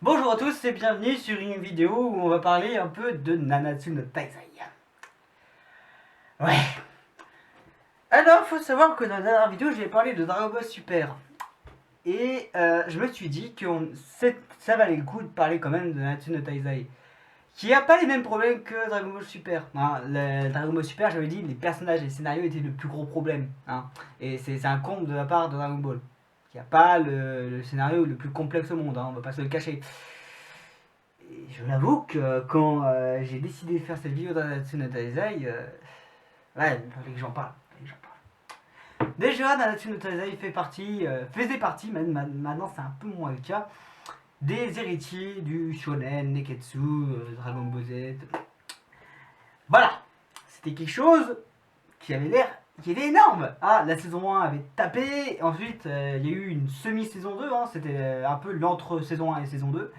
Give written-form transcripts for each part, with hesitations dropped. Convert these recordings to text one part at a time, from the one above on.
Bonjour à tous et bienvenue sur une vidéo où on va parler un peu de Nanatsu no Taizai. Ouais. Alors, faut savoir que dans la dernière vidéo, j'ai parlé de Dragon Ball Super. Et je me suis dit que ça valait le coup de parler quand même de Nanatsu no Taizai. Qui a pas les mêmes problèmes que Dragon Ball Super. Hein. Le Dragon Ball Super, j'avais dit, les personnages et les scénarios étaient le plus gros problème. Hein. Et c'est un comble de la part de Dragon Ball. Qui a pas le scénario le plus complexe au monde, hein, on va pas se le cacher. Et je l'avoue que quand j'ai décidé de faire cette vidéo dans Nanatsu no Taizai, ouais, il fallait que j'en parle. Déjà, Nanatsu no Taizai faisait partie, même maintenant c'est un peu moins le cas, des héritiers du shonen, Neketsu, Dragon Ball Z. Voilà, c'était quelque chose qui avait l'air, qui était énorme. Ah, la saison 1 avait tapé, ensuite il y a eu une semi-saison 2, hein, c'était un peu l'entre saison 1 et saison 2.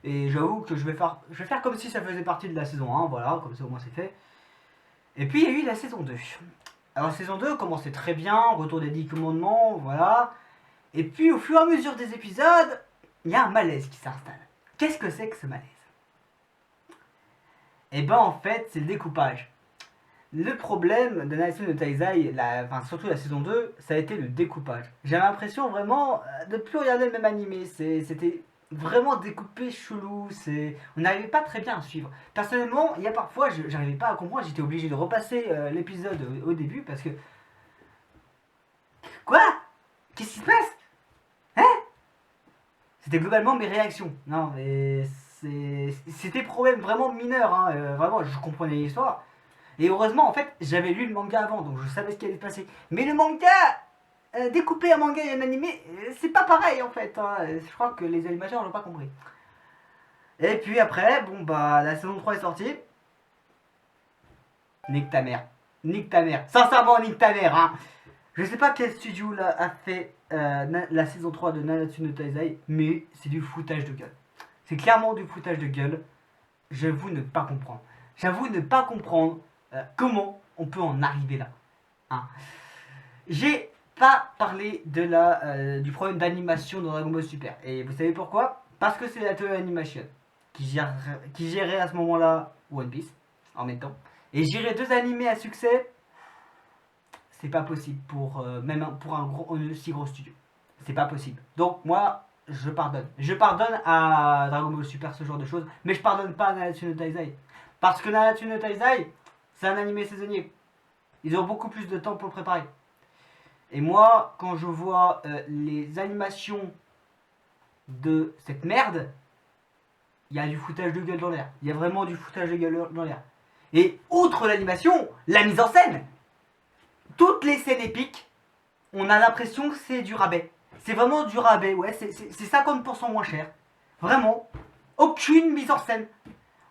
Et j'avoue que je vais faire comme si ça faisait partie de la saison 1, voilà, comme ça au moins c'est fait. Et puis il y a eu la saison 2. Alors la saison 2 commençait très bien, retour des 10 commandements, voilà. Et puis au fur et à mesure des épisodes, il y a un malaise qui s'installe. Qu'est-ce que c'est que ce malaise? Et ben en fait, c'est le découpage. Le problème de Nanatsu no Taizai, surtout la saison 2, ça a été le découpage. J'ai l'impression vraiment de plus regarder le même animé. C'était vraiment découpé chelou. On n'arrivait pas très bien à suivre. Personnellement, il y a parfois, j'arrivais pas à comprendre. J'étais obligé de repasser l'épisode au début parce que. Quoi? Qu'est-ce qui se passe? Hein? C'était globalement mes réactions. Non, mais c'était problème vraiment mineur. Hein. Vraiment, je comprenais l'histoire. Et heureusement, en fait, j'avais lu le manga avant, donc je savais ce qui allait se passer. Mais le manga, découper un manga et un animé, c'est pas pareil en fait. Hein. Je crois que les animateurs n'ont pas compris. Et puis après, bon bah, la saison 3 est sortie. Nique ta mère. Nique ta mère. Sincèrement, nique ta mère. Hein. Je sais pas quel studio là, a fait la saison 3 de Nanatsu no Taizai, mais c'est du foutage de gueule. C'est clairement du foutage de gueule. J'avoue ne pas comprendre. J'avoue ne pas comprendre comment on peut en arriver là. Hein. J'ai pas parlé du problème d'animation dans Dragon Ball Super. Et vous savez pourquoi? Parce que c'est la Toei Animation qui gérait à ce moment-là One Piece en même temps. Et gérer deux animés à succès, c'est pas possible même pour un aussi gros studio. C'est pas possible. Donc moi, je pardonne. Je pardonne à Dragon Ball Super ce genre de choses, mais je pardonne pas à Nanatsu no Taizai. Parce que Nanatsu no Taizai, c'est un animé saisonnier. Ils ont beaucoup plus de temps pour le préparer. Et moi, quand je vois les animations de cette merde, il y a du foutage de gueule dans l'air. Il y a vraiment du foutage de gueule dans l'air. Et outre l'animation, la mise en scène. Toutes les scènes épiques, on a l'impression que c'est du rabais. C'est vraiment du rabais, ouais, c'est 50% moins cher. Vraiment, aucune mise en scène.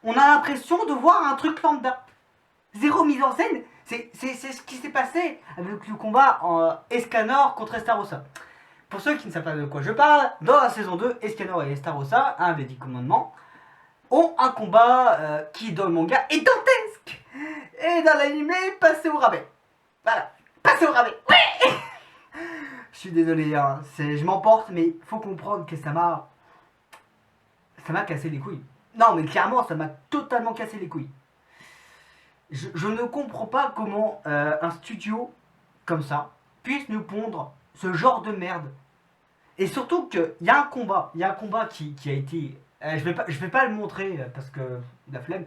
On a l'impression de voir un truc lambda. Zéro mise en scène. C'est ce qui s'est passé avec le combat en Escanor contre Estarossa. Pour ceux qui ne savent pas de quoi je parle, dans la saison 2, Escanor et Estarossa, un des 10 commandements, ont un combat qui, dans le manga, est dantesque. Et dans l'anime, passé au rabais. Voilà, passé au rabais. Ouais. Je suis désolé, hein. Je m'emporte, mais faut comprendre que ça m'a cassé les couilles. Non, mais clairement, ça m'a totalement cassé les couilles. Je ne comprends pas comment un studio comme ça puisse nous pondre ce genre de merde. Et surtout qu'il y a un combat, qui a été. Je vais pas le montrer parce que la flemme.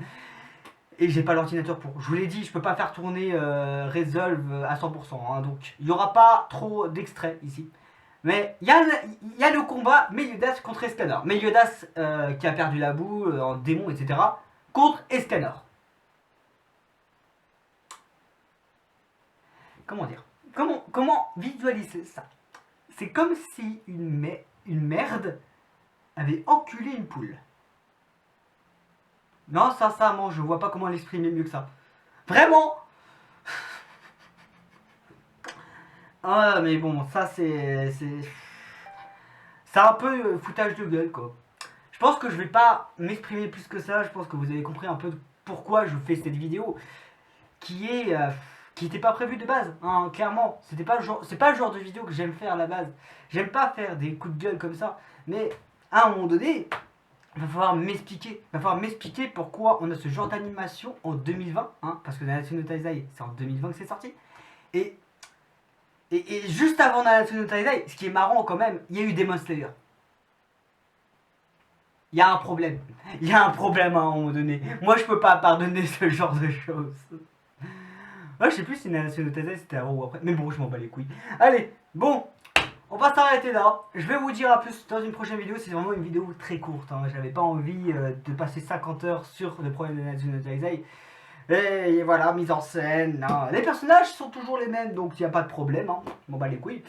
Et j'ai pas l'ordinateur pour. Je vous l'ai dit, je peux pas faire tourner Resolve à 100%. Hein, donc il y aura pas trop d'extraits ici. Mais il y a le combat Meliodas contre Escanor. Meliodas qui a perdu la boue en démon, etc. contre Escanor. Comment dire? Comment visualiser ça? C'est comme si une merde avait enculé une poule. Non, sincèrement, je vois pas comment l'exprimer mieux que ça. Vraiment. Ah, mais bon, ça c'est un peu foutage de gueule, quoi. Je pense que je vais pas m'exprimer plus que ça. Je pense que vous avez compris un peu pourquoi je fais cette vidéo qui est qui n'était pas prévu de base, hein, clairement. C'est pas le genre de vidéo que j'aime faire à la base. J'aime pas faire des coups de gueule comme ça. Mais à un moment donné, il va falloir m'expliquer pourquoi on a ce genre d'animation en 2020, hein, parce que Nanatsu no Taizai, c'est en 2020 que c'est sorti. Et juste avant Nanatsu no Taizai, ce qui est marrant quand même, il y a eu Demon Slayer. Il y a un problème. Il y a un problème à un moment donné. Moi, je peux pas pardonner ce genre de choses. Ouais, je sais plus si Nanatsu no Taizai c'était avant ou après. Mais bon, je m'en bats les couilles. Allez, bon, on va s'arrêter là. Je vais vous dire à plus dans une prochaine vidéo. C'est vraiment une vidéo très courte. Hein. J'avais pas envie de passer 50 heures sur le problème de Nanatsu no Taizai. Et voilà, mise en scène. Hein. Les personnages sont toujours les mêmes, donc il n'y a pas de problème. Hein. Je m'en bats les couilles.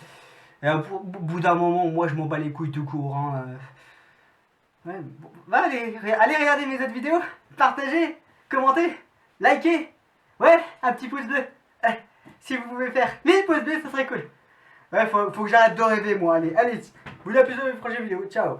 Et au bout d'un moment, moi je m'en bats les couilles tout court. Hein. Ouais, bon, bah, allez regarder mes autres vidéos. Partagez, commentez, likez. Ouais, un petit pouce bleu. Si vous pouvez faire 1000 pouces bleus, ça serait cool. Ouais, faut que j'arrête de rêver, moi. Allez, vous à plus dans les prochaines vidéos. Ciao.